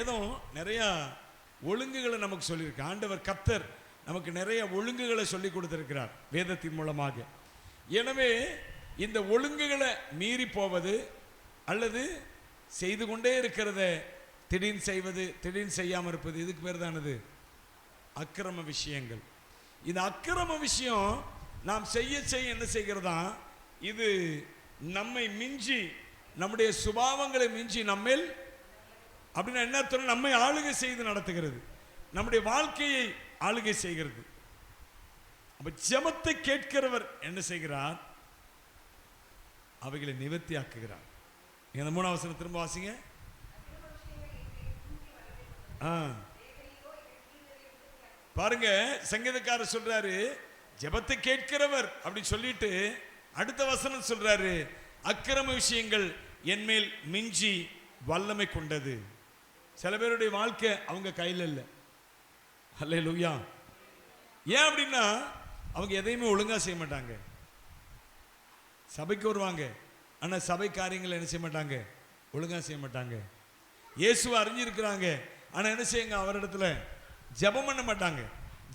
ஏதோ நிறைய ஒழுங்குகளை நமக்கு சொல்லியிருக்கு. ஆண்டவர் கர்த்தர் நமக்கு நிறைய ஒழுங்குகளை சொல்லி கொடுத்திருக்கிறார் வேதத்தின் மூலமாக. எனவே இந்த ஒழுங்குகளை மீறி போவது அல்லது செய்து கொண்டே இருக்கிறத திடீர்னு செய்வது, திடீர்னு செய்யாமல் இருப்பது, இதுக்கு பேர் தானது அக்கிரம விஷயங்கள். இந்த அக்கிரம விஷயம் நாம் செய்ய செய்ய என்ன செய்கிறதா, இது நம்மை மிஞ்சி, நம்முடைய சுபாவங்களை மிஞ்சி நம்மேல் அப்படின்னா என்ன அர்த்தம், நம்மை ஆளுகை செய்து நடத்துகிறது, நம்முடைய வாழ்க்கையை ஆளுகை செய்கிறது. அப்ப ஜெபத்தை கேட்கிறவர் என்ன செய்கிறார், அவைகளை நிவர்த்தி ஆக்குகிறார். இந்த 3ஆம் வசனம் திரும்ப வாசிங்க. பாருங்க, சங்கீதக்காரர் சொல்றாரு ஜெபத்தை கேட்கிறவர் அப்படி சொல்லிட்டு அடுத்த வசனம் சொல்றாரு, அக்கிரம விஷயங்கள் என்மேல் மிஞ்சி வல்லமை கொண்டது. சில பேருடைய வாழ்க்கை அவங்க கையில் இல்லை. அல்லேலூயா. ஏன் அப்படின்னா அவங்க எதையுமே ஒழுங்கா செய்ய மாட்டாங்க. சபைக்கு வருவாங்க, ஆனா சபை காரியங்களை என்ன செய்ய மாட்டாங்க, ஒழுங்கா செய்ய மாட்டாங்க. இயேசுவை அறிஞ்சிருக்கிறாங்க, ஆனா என்ன செய்யுங்க, அவரிடத்துல ஜெபம் பண்ண மாட்டாங்க.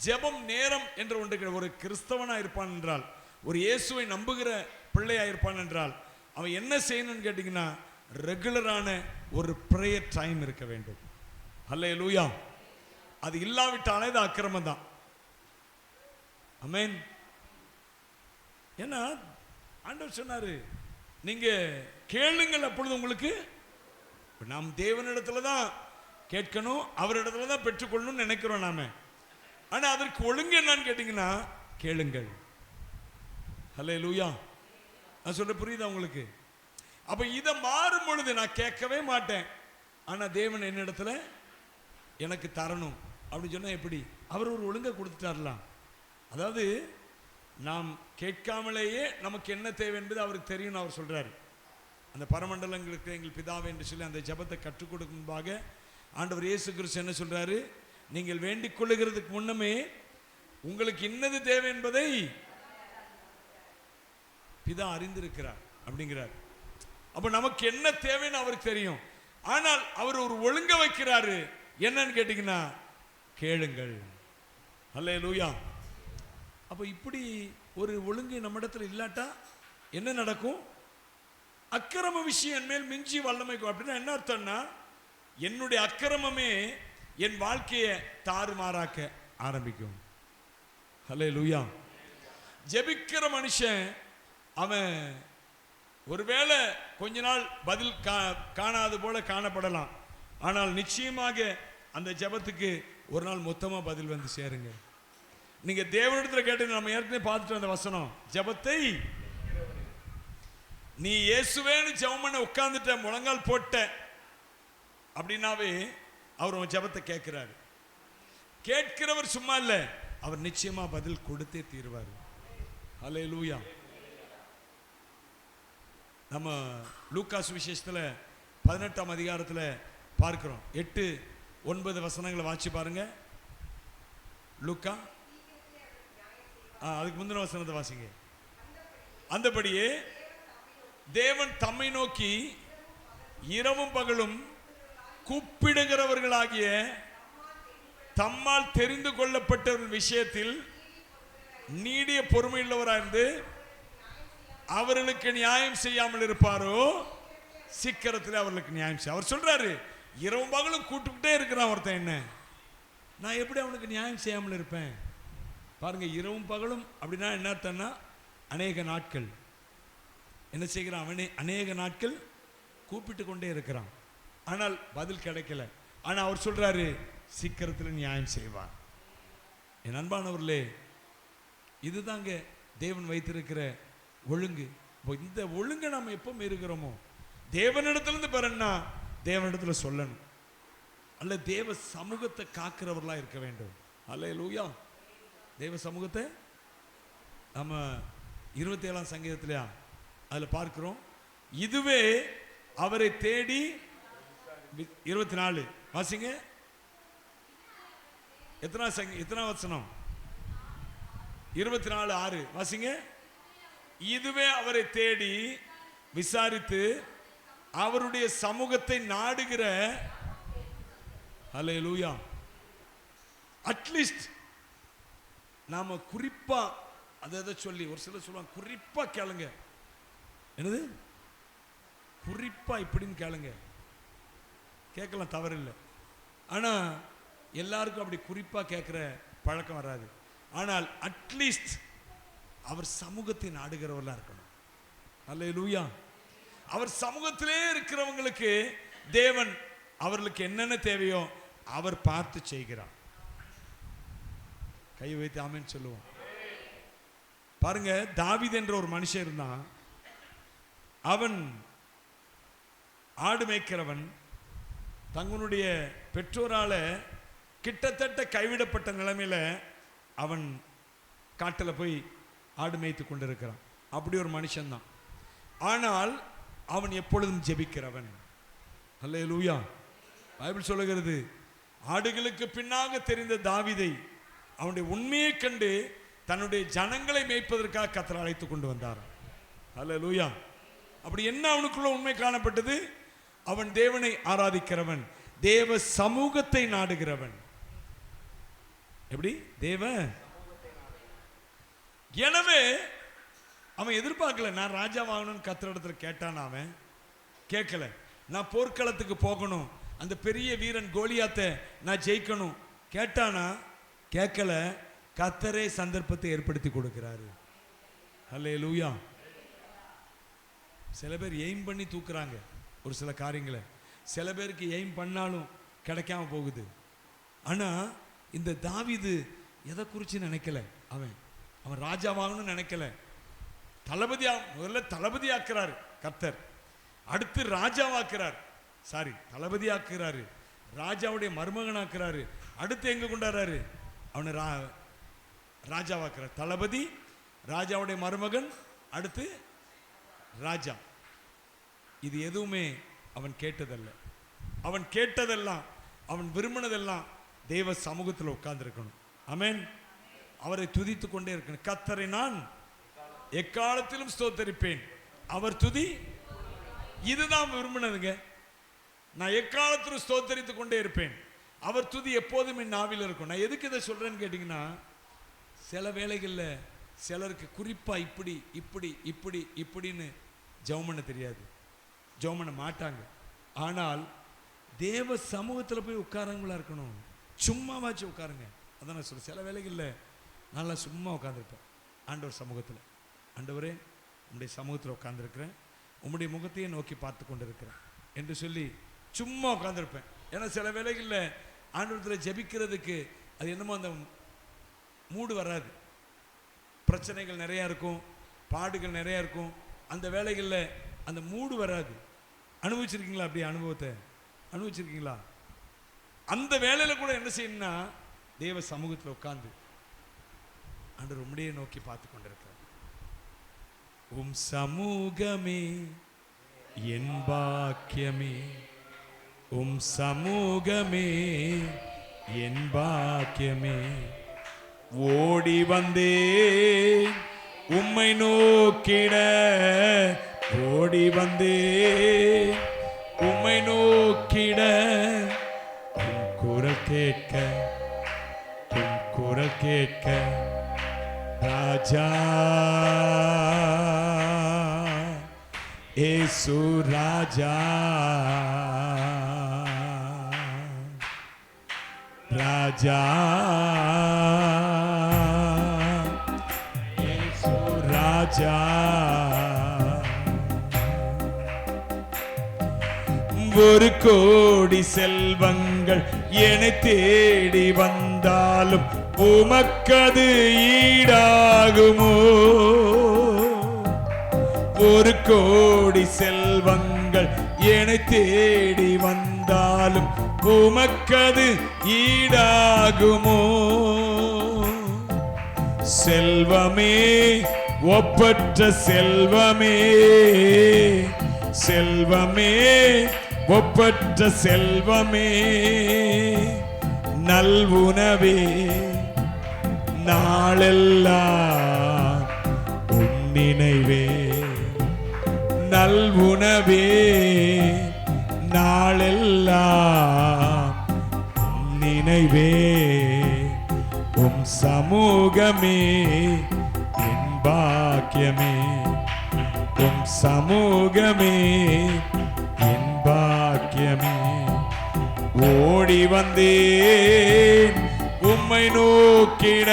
ஜெபம் நேரம் என்ற ஒன்று. ஒரு கிறிஸ்தவனா இருப்பான் என்றால், ஒரு இயேசுவை நம்புகிற பிள்ளையா இருப்பான் என்றால், அவன் என்ன செய்யணும்னு கேட்டீங்கன்னா ரெகுலரான ஒரு பிரேயர் டைம் இருக்க வேண்டும். அல்லேலூயா. அது இல்லாவிட்டாலே அது அக்கிரமம் தான். ஆமென். ஏன்னா ஆண்டவர் சொன்னாரு, நீங்க கேளுங்கள் அப்பொழுது உங்களுக்கு. நாம் தேவனிடத்துல தான் கேட்கணும், அவரிடத்துல தான் பெற்றுக்கொள்ளணும்னு நினைக்கிறோம் நாம. ஆனா அதற்கு ஒழுங்கு என்னன்னு கேட்டீங்கன்னா கேளுங்கள். அல்லேலூயா. நான் சொல்ற புரியுதா உங்களுக்கு? அப்ப இதை மாறும் பொழுது நான் கேட்கவே மாட்டேன், ஆனா தேவன் என்னிடத்துல எனக்கு தரணும் அப்படின்னு சொன்னா எப்படி? அவர் ஒரு ஒழுங்கை கொடுத்துட்டாரலாம். அதாவது நாம் கேட்காமலேயே நமக்கு என்ன தேவை என்பது அவருக்கு தெரியும். அவர் சொல்றாரு, அந்த பரமண்டலங்களுக்கு எங்கள் பிதாவே என்று சொல்லி அந்த ஜெபத்தை கற்றுக் கொடுக்கும் முன்பாக ஆண்டவர் இயேசு கிறிஸ்து என்ன சொல்றாரு, நீங்கள் வேண்டிக் கொள்ளுகிறதுக்கு முன்னமே உங்களுக்கு இன்னது தேவை என்பதை பிதா அறிந்திருக்கிறார் அப்படிங்கிறார். அப்ப நமக்கு என்ன தேவைன்னு அவருக்கு தெரியும். ஆனால் அவர் ஒரு ஒழுங்க வைக்கிறாரு. என்னன்னு கேட்டீங்கன்னா கேளுங்கள். அல்லேலூயா. அப்ப இப்படி ஒரு ஒழுங்கு நம்ம இடத்துல இல்லாட்டா என்ன நடக்கும்? அக்கிரம விஷயம் மேல் மிஞ்சி வல்லமைக்கும். அப்படின்னா என்ன அர்த்தம்னா, என்னுடைய அக்கிரமமே என் வாழ்க்கையை தாறுமாறாக்க ஆரம்பிக்கும். அல்லேலூயா. ஜெபிக்கிற மனுஷன் அவன் ஒருவேளை கொஞ்ச நாள் பதில் காணாது போல காணப்படலாம், ஆனால் நிச்சயமாக அந்த ஜெபத்துக்கு ஒரு நாள் மொத்தமா பதில் வந்து சேருங்க. நீங்க தேவனிடத்துல கேட்டு, நம்ம ஏற்கனவே பார்த்துட்டு அந்த வசனம், ஜெபத்தை நீ இயேசுவேன்னு ஜெபம் பண்ண உட்கார்ந்துட்ட, முழங்கால் போட்ட அப்படின்னாவே அவர் உன் ஜெபத்தை கேட்கிறாரு. கேட்கிறவர் சும்மா இல்ல, அவர் நிச்சயமா பதில் கொடுத்தே தீர்வார். அல்லேலூயா. நம்ம லூக்கா சுவிசேஷத்துல 18ஆம் அதிகாரத்துல பார்க்கிறோம். 8-9 வசனங்களை வாசி பாருங்க. லூக்கா, அதுக்கு முந்தின வசனத்தை வாசிங்க. அந்தபடியே தேவன் தம்மை நோக்கி இரவும் பகலும் கூப்பிடுகிறவர்களாகிய தம்மால் தெரிந்து கொள்ளப்பட்டவர்கள் விஷயத்தில் நீடிய பொறுமையுள்ளவராயிருந்து அவர்களுக்கு நியாயம் செய்யாமல் இருப்பாரோ, சீக்கிரத்தில் அவர்களுக்கு நியாயம் செய்ய. அவர் சொல்றாரு, இரவும் பகலும் கூப்பிட்டுக்கிட்டே இருக்கிறான் ஒருத்தன், என்ன நான் எப்படி அவனுக்கு நியாயம் செய்யாமல் இருப்பேன்? பாருங்க, இரவும் பகலும் அப்படின்னா என்ன அர்த்தம்னா அநேக நாட்கள் என்ன செய்கிறான், அவனே அநேக நாட்கள் கூப்பிட்டு கொண்டே இருக்கிறான், ஆனால் பதில் கிடைக்கல. ஆனா அவர் சொல்றாரு, சீக்கிரத்தில் நியாயம் செய்வார். என் அன்பானவர்களே, இதுதாங்க தேவன் வைத்திருக்கிற ஒழுங்கு. இந்த ஒழுங்கை நாம் எப்போ இருக்கிறோமோ, தேவனிடத்திலிருந்து பெறணும்னா தேவனிடத்துல சொல்லணும், அல்ல தேவ சமூகத்தை காக்கிறவர்களா இருக்க வேண்டும். அல்லேலூயா. தேவ சமூகத்தை நம்ம 27ஆம் சங்கீதத்திலயா அதுல பார்க்கிறோம். இதுவே அவரை தேடி 24 வாசிங்க. எத்தனை வசனம்? 24:6 வாசிங்க. இதுவே அவரை தேடி விசாரித்து அவருடைய சமூகத்தை நாடுகிற அல்லேலூயா. அட்லீஸ்ட் நாம குறிப்பா அதை சொல்லி ஒரு சிலர் சொல்லுவாங்க, குறிப்பா கேளுங்க. என்னது குறிப்பா இப்படின்னு கேளுங்க, கேட்கலாம், தவறில்லை. ஆனா எல்லாருக்கும் அப்படி குறிப்பா கேட்கிற பழக்கம் வராது. ஆனால் அட்லீஸ்ட் அவர் சமூகத்தை நாடுகிறவர்களா இருக்கணும். அல்லேலூயா. அவர் சமூகத்திலே இருக்கிறவங்களுக்கு தேவன் அவர்களுக்கு என்னென்ன தேவையோ அவர் பார்த்து செய்கிறார். கை வைத்து ஆமென் சொல்லுவோம். பாருங்க, தாவீது என்ற ஒரு மனுஷன் இருந்தான். அவன் ஆடு மேய்க்கிறவன். தங்களுடைய பெற்றோரால கிட்டத்தட்ட கைவிடப்பட்ட நிலைமையில அவன் காட்டில் போய் ஆடு மேய்த்து கொண்டிருக்கிறான். அப்படி ஒரு மனுஷன்தான். ஆனால் அவன் எப்பொழுதும் ஜெபிக்கிறவன். அல்லேலூயா. பைபிள் சொல்லுகிறது, ஆடுகளுக்கு பின்னாக தெரிந்த தாவீதை அவனுடைய உண்மையை கண்டு தன்னுடைய ஜனங்களை மேய்ப்பதற்காக கர்த்தர் அழைத்து கொண்டு வந்தார். அல்லேலூயா. அப்படி என்ன அவனுக்குள்ள உண்மை காணப்பட்டது? அவன் தேவனை ஆராதிக்கிறவன், தேவ சமூகத்தை நாடுகிறவன். எப்படி? தேவ. எனவே அவன் எதிர்பார்க்கல நான் ராஜாவாகணும்னு கர்த்தரிடத்துல கேட்டான். அவன் கேட்கல நான் போர்க்களத்துக்கு போகணும், அந்த பெரிய வீரன் கோலியாத்தை நான் ஜெயிக்கணும் கேட்டானா? கேட்கல. கர்த்தரே சந்தர்ப்பத்தை ஏற்படுத்தி கொடுக்கிறாரு. அல்லேலூயா. சில பேர் எய்ம் பண்ணி தூக்குறாங்க ஒரு சில காரியங்களை. சில பேருக்கு எய்ம் பண்ணாலும் கிடைக்காம போகுது. ஆனா இந்த தாவீது எதை குறித்து நினைக்கல. அவன் ராஜாவாகணும்னு நினைக்கல. முதல்ல தளபதி ஆக்குறாரு கர்த்தர், அடுத்து ராஜாவாக்குறார். தளபதி ஆக்குறாரு, ராஜாவுடைய மருமகன் ஆக்குறாரு, அடுத்து எங்க கொண்டாடுறாரு? அவனை ராஜாவாக்குறார். தளபதி, ராஜாவுடைய மருமகன், அடுத்து ராஜா. இது எதுவுமே அவன் கேட்டதல்ல. அவன் கேட்டதெல்லாம், அவன் விரும்பினதெல்லாம் தேவ சமூகத்தில் உட்கார்ந்திருக்கணும். ஆமென். அவரை துதித்து கொண்டே இருக்கணும். கர்த்தரை நான் எக்காலத்திலும் ஸ்தோத்தரிப்பேன், அவர் துதி. இதுதான் விரும்பினதுங்க. நான் எக்காலத்திலும் ஸ்தோத்தரித்து கொண்டே இருப்பேன், அவர் துதி எப்போதும் என் நாவில் இருக்கும். நான் எதுக்கு இதை சொல்றேன்னு கேட்டீங்கன்னா, சில வேளைகளில் சிலருக்கு குறிப்பா இப்படி இப்படி இப்படி இப்படின்னு ஜெபம் பண்ண தெரியாது, ஜெபம் பண்ண மாட்டாங்க. ஆனால் தேவ சமூகத்தில் போய் உட்காரங்களா இருக்கணும். சும்மாவாச்சும் உட்காருங்க. அதான் நான் சொல்றேன். சில வேளைகளில் நல்லா சும்மா உட்காந்துருப்பேன் ஆண்டவர் சமூகத்தில். ஆண்டவரே, உங்களுடைய சமூகத்தில் உட்காந்துருக்கிறேன், உங்களுடைய முகத்தையே நோக்கி பார்த்து கொண்டு இருக்கிறேன் என்று சொல்லி சும்மா உட்காந்துருப்பேன். ஏன்னா சில வேளைகளில் ஆண்டவரத்தில் ஜெபிக்கிறதுக்கு அது என்னமோ அந்த மூடு வராது. பிரச்சனைகள் நிறையா இருக்கும், பாடுகள் நிறையா இருக்கும். அந்த வேளைகளில் அந்த மூடு வராது. அனுபவிச்சிருக்கீங்களா? அப்படி அனுபவத்தை அனுபவிச்சிருக்கீங்களா? அந்த வேலையில் கூட என்ன செய்யணும்னா, தேவ சமூகத்தில் உட்கார்ந்து ஆண்டவர் உம்முடைய நோக்கி பார்த்து கொண்டிருக்கிறார். உம் சமூகமே என் பாக்கியமே, உம் சமூகமே என் பாக்கியமே, ஓடி வந்தே உம்மை நோக்கிட, ஓடி வந்தே உம்மை நோக்கிட, உம் குரல் கேட்க, உம் குரல் கேட்க, ராஜா ஏசு ராஜா, ராஜா ஏசு ராஜா. ஒரு கோடி செல்வங்கள் என்னை தேடி வந்தாலும் உமக்கது ஈடாகுமோ? ஒரு கோடி செல்வங்கள் என்னை தேடி வந்தாலும் உமக்கது ஈடாகுமோ? செல்வமே, ஒப்பற்ற செல்வமே, செல்வமே, ஒப்பற்ற செல்வமே, நல்வுணவே, நாளெல்லாம் உன் நினைவே, நல்வுணவே, நாளெல்லாம் நினைவே உம் சமூகமே என் பாக்கியமே, உம் சமூகமே என் பாக்கியமே. ஓடி வந்தேன் உம்மை நோக்கிட,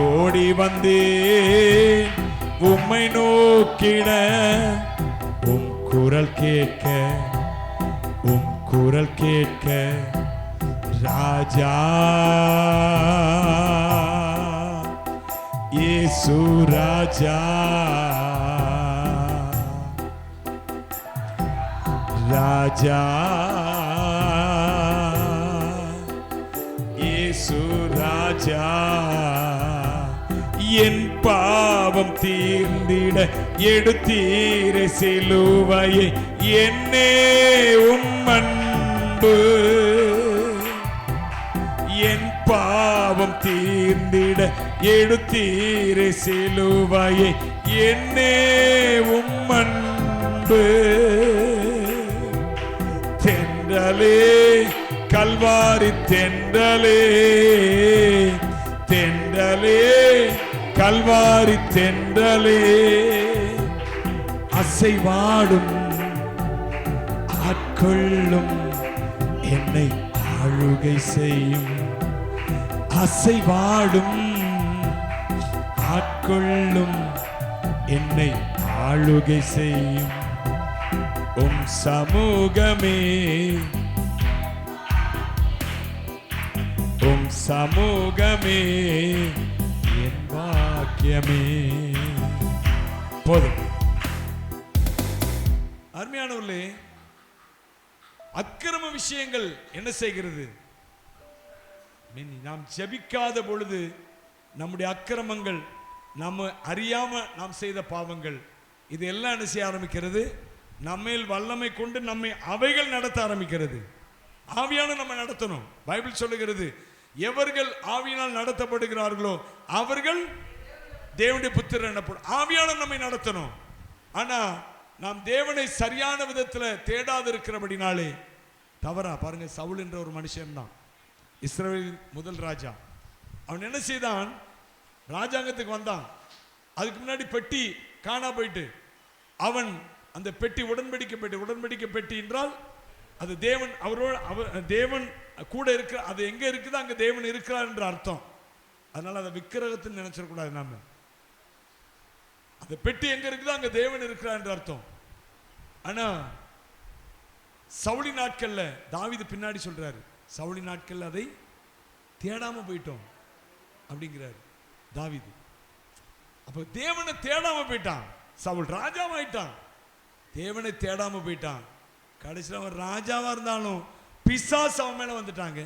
ஓடி வந்தேன் உம்மை நோக்கிட, உம் குரல் கேட்க, உம் குரல் கேட்க ராஜா இயேசு ராஜா, ராஜா இயேசு ராஜா. என் பாவம் தீர்ந்திட எடுத்தீரே சிலுவையை, என்னே உம் அன்பு. என் பாவம் தீர்ந்திட எடுத்தீரே சிலுவையை, என்னே உம் அன்பு. தென்றலே கல்வாரி தென்றலே, தென்றலே கல்வாரி தென்றலே, அசைவாடும் ஆட்கொள்ளும் என்னை ஆளுகை செய்யும், அசைவாடும் ஆட்கொள்ளும் என்னை ஆளுகை செய்யும். உம் சமூகமே, உம் சமூகமே என் பாக்கியமே. போதும். அருமையானவர்களே, அக்கிரம விஷயங்கள் என்ன செய்கிறது? நாம் ஜெபிக்காத பொழுது நம்முடைய அக்கிரமங்கள், நம்ம அறியாம நாம் செய்த பாவங்கள், இது எல்லாம் என்ன செய்ய ஆரம்பிக்கிறது? நம்மேல் வல்லமை கொண்டு நம்மை அவைகள் நடத்த ஆரம்பிக்கிறது. ஆவியான நம்ம நடத்தணும். பைபிள் சொல்லுகிறது, எவர்கள் ஆவியினால் நடத்தப்படுகிறார்களோ அவர்கள் தேவனுடைய புத்திரர் எனப்படும். ஆவியான நம்மை நடத்தணும். ஆனா நாம் தேவனை சரியான விதத்தில் தேடாது இருக்கிறபடினாலே தவறா. பாருங்க, சவுல் என்ற ஒரு மனுஷன் தான், இஸ்ரவேல் முதல் ராஜா. அவன் என்ன செய்தான்? ராஜாங்கத்துக்கு வந்தான். அதுக்கு முன்னாடி பெட்டி காணா போயிட்டு, அவன் அந்த பெட்டி உடன்படிக்கை பெட்டி என்றால் அது தேவன் அவரோட தேவன் கூட இருக்கிற, அது எங்க இருக்குது அங்க தேவன் இருக்கிறார் என்ற அர்த்தம். அதனால அதை விக்கிரகத்தில் நினைச்சிடக்கூடாது. நாம அந்த பெட்டி எங்க இருக்குதோ அங்க தேவன் இருக்கிறார் என்ற அர்த்தம். ஆனா சவுளி நாட்கள்ல தாவீது பின்னாடி சொல்றாரு, சவுளி நாட்கள்ல அதை தேடாம போயிட்டோம் அப்படிங்கிறாரு தாவீது. அப்ப தேவனை தேடாம போயிட்டான். சவுல் ராஜாவாயிட்டான், தேவனை தேடாம போயிட்டான். கடைசியில் அவன் ராஜாவா இருந்தாலும் பிசாசு அவன் மேல வந்துட்டாங்க.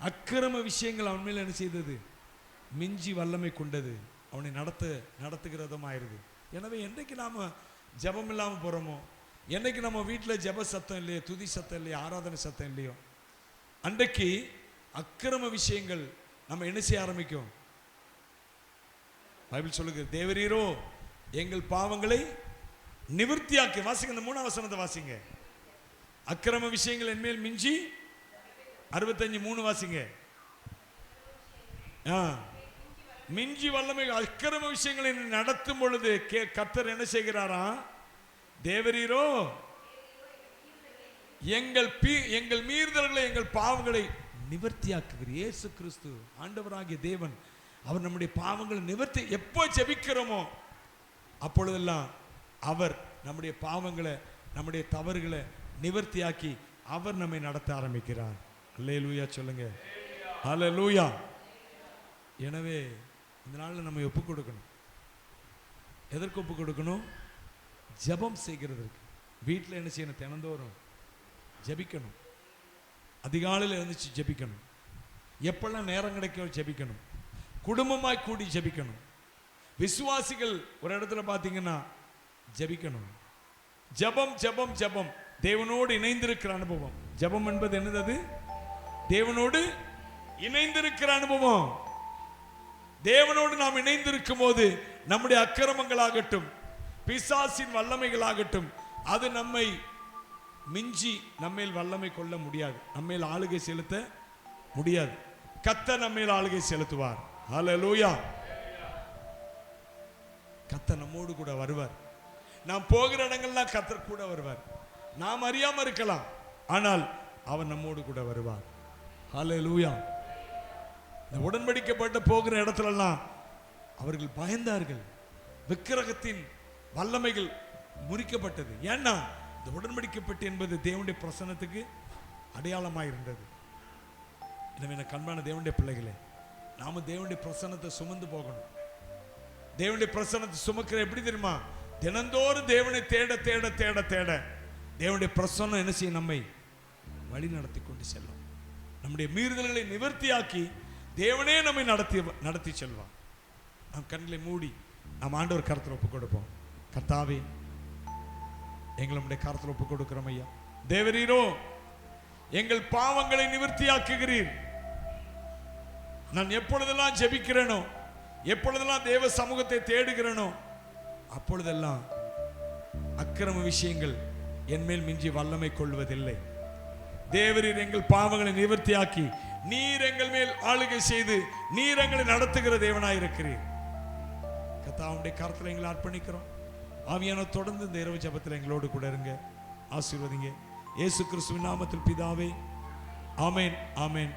அக்கிரம விஷயங்கள் அவன் மேல என்ன செய்தது? மிஞ்சி வல்லமை கொண்டது. அவனை நடத்துகிறதும் ஆயிருது. எனவே என்னைக்கு நாம ஜெபம் இல்லாம போறோமோ, என்னைக்கு நம்ம வீட்டில் ஜெப சத்தம் இல்லையோ, துதி சத்தம் இல்லையோ, ஆராதனை சத்தம் இல்லையோ, அன்றைக்கு அக்கிரம விஷயங்கள் நம்ம என்ன செய்ய ஆரம்பிக்கும்? பைபிள் சொல்லுங்க, தேவரீரோ எங்கள் பாவங்களை நிவர்த்தியாக்கி. வாசிங்க, இந்த 3ஆம் வசனத்தை வாசிங்க. அக்கிரம விஷயங்கள் என்மேல் மிஞ்சி 65:3 வாசிங்க. மிஞ்சி வல்லமை. அக்கிரம விஷயங்களை நடத்தும் பொழுது கர்த்தர் என்ன செய்கிறாரா? தேவரீரோ எங்கள் மீறுதல்களை, எங்கள் பாவங்களை நிவர்த்தியாக்குகிறார். இயேசு கிறிஸ்து ஆண்டவராகிய தேவன் அவர் நம்முடைய பாவங்களை நிவர்த்தி. எப்போ ஜெபிக்கிறோமோ அப்பொழுதெல்லாம் அவர் நம்முடைய பாவங்களை, நம்முடைய தவறுகளை நிவர்த்தியாக்கி அவர் நம்மை நடத்த ஆரம்பிக்கிறார். அல்லேலூயா சொல்லுங்க, அல்லேலூயா. எனவே இந்த நாளில் நம்ம ஒப்பு கொடுக்கணும். எதற்கு ஒப்பு கொடுக்கணும்? ஜெபம் செய்கிறதற்கு. வீட்டில் என்ன செய்யணும்? தினந்தோறும் ஜெபிக்கணும். அதிகாலையில் எழுந்துச்சு ஜெபிக்கணும். எப்பெல்லாம் நேரம் கிடைக்கும் ஜெபிக்கணும். குடும்பமாய் கூடி ஜெபிக்கணும். விசுவாசிகள் ஒரு இடத்துல பார்த்தீங்கன்னா ஜெபிக்கணும். ஜெபம் ஜெபம் ஜெபம். தேவனோடு இணைந்திருக்கிற அனுபவம். ஜெபம் என்பது என்னது? தேவனோடு இணைந்திருக்கிற அனுபவம். தேவனோடு நாம் இணைந்திருக்கும் போது நம்முடைய அக்கிரமங்களாகட்டும், பிசாசின் வல்லமைகளாகட்டும், அது நம்மை மிஞ்சி நம்மேல் வல்லமை கொள்ள முடியாது, நம்மேல் ஆளுகை செலுத்த முடியாது. கர்த்தர் நம்மேல் ஆளுகை செலுத்துவார். ஹல்லேலூயா. கர்த்தர் நம்மோடு கூட வருவார். நாம் போகிற இடங்கள்லாம் கர்த்தர் கூட வருவார். நாம் அறியாம இருக்கலாம், ஆனால் அவர் நம்மோடு கூட வருவார். ஹல்லேலூயா. இந்த உடன்படிக்கப்பட்ட போகிற இடத்துலலாம் அவர்கள் பயந்தார்கள். விக்கிரகத்தின் வல்லமைகள் முறிக்கப்பட்டது. ஏன்னா இந்த உடன்படிக்கப்பட்டு என்பது தேவனுடைய பிரசன்னத்துக்கு அடையாளமாக இருந்தது. எனவே கண்பான தேவனுடைய பிள்ளைகளே, நாம தேவனுடைய பிரசன்னத்தை சுமந்து போகணும். தேவனுடைய பிரசன்னத்தை சுமக்கிற எப்படி தெரியுமா? தினந்தோறும் தேவனை தேட தேட தேட தேட தேவனுடைய பிரசன்னம் என்ன செய்யும்? நம்மை வழி நடத்தி கொண்டு செல்லும். நம்முடைய மீறுதல்களை நிவர்த்தியாக்கி தேவனே நம்மை நடத்தி செல்வான். நாம் கண்களை மூடி நாம் ஆண்டவர் கருத்தில் ஒப்புக் கொடுப்போம். கர்த்தாவே, எங்களுடைய கருத்தில் ஒப்புக் கொடுக்கிறோம் ஐயா. தேவரீரோ எங்கள் பாவங்களை நிவர்த்தியாக்குகிறீர். நான் எப்பொழுதெல்லாம் ஜெபிக்கிறேனோ, எப்பொழுதெல்லாம் தேவ சமூகத்தை தேடுகிறேனோ, அப்பொழுதெல்லாம் அக்கிரம விஷயங்கள் என்மேல் மிஞ்சி வல்லமை கொள்வதில்லை. தேவரீர் எங்கள் பாவங்களை நிவர்த்தியாக்கி நீர் எங்கள் மேல் ஆளுகை செய்து நீர் எங்களை நடத்துகிற தேவனாயிருக்கிறீர். கர்த்தாவுடைய கரத்தில் எங்களை அர்ப்பணிக்கிறோம். ஆவியான தொடர்ந்து இந்த இரவு ஜெபத்தில் எங்களோடு கூட இருங்க, ஆசீர்வதிங்க. இயேசு கிறிஸ்துவின் நாமத்தில் பிதாவே, ஆமென், ஆமென்.